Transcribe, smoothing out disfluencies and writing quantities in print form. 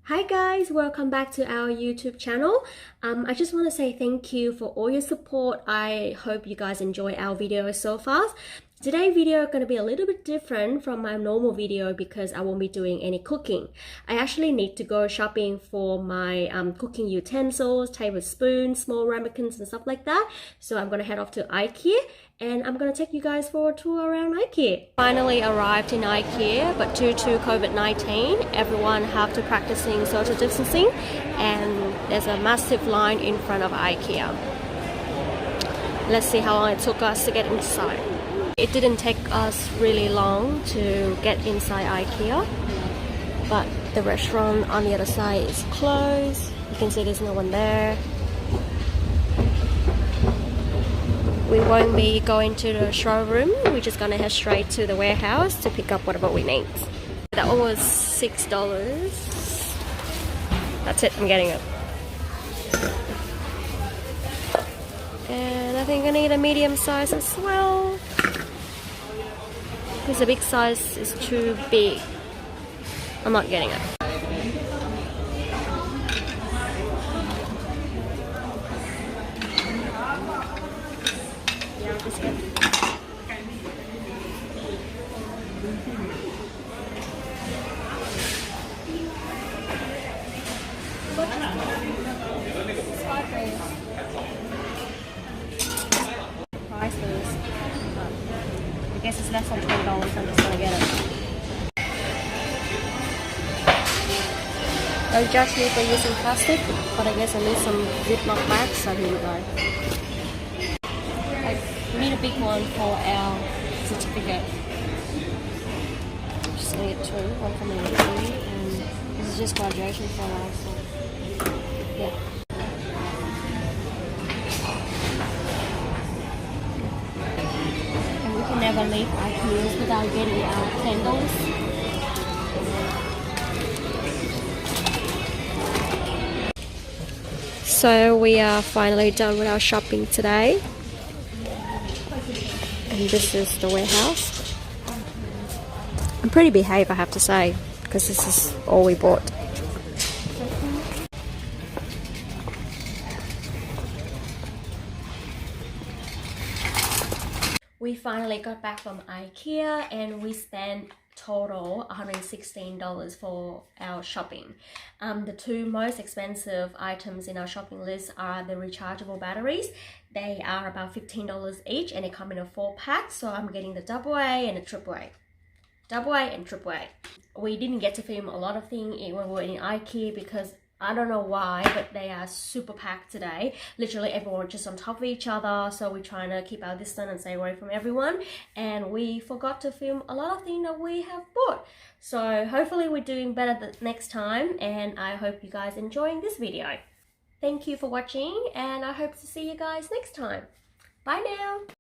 Hi guys, welcome back to our YouTube channel. I just want to say thank you for all your support. I hope you guys enjoy our videos so far. Today's video is going to be a little bit different from my normal video because I won't be doing any cooking. I actually need to go shopping for my cooking utensils, tablespoons, small ramekins and stuff like that. So I'm going to head off to IKEA and I'm going to take you guys for a tour around IKEA. Finally arrived in IKEA, but due to COVID-19, everyone have to practicing social distancing and there's a massive line in front of IKEA. Let's see how long it took us to get inside. It didn't take us really long to get inside IKEA, but the restaurant on the other side is closed. You can see there's no one there. We won't be going to the showroom. We're just gonna head straight to the warehouse to pick up whatever we need. That one was $6. That's it, I'm getting it. And I think I need a medium size as well, because the big size is too big. I'm not getting it. Prices. I guess it's less than $20. I'm just gonna get it. Don't judge me for using plastic, but I guess I need some Ziploc bags, so here we go. I need a big one for our certificate. I'm just gonna get two, one for my degree, and this is just graduation photo, so yeah. And we can never leave IKEA without getting our candles. So we are finally done with our shopping today, and this is the warehouse. I'm pretty behaved, I have to say, because this is all we bought. We finally got back from IKEA and we spent total $116 for our shopping. The two most expensive items in our shopping list are the rechargeable batteries. They are about $15 each and they come in a 4-pack, so I'm getting the AA and the AAA. AA and AAA. We didn't get to film a lot of things when we were in IKEA because I don't know why, but they are super packed today. Literally everyone just on top of each other, so we're trying to keep our distance and stay away from everyone. And we forgot to film a lot of things that we have bought. So hopefully we're doing better the next time, and I hope you guys enjoying this video. Thank you for watching, and I hope to see you guys next time. Bye now!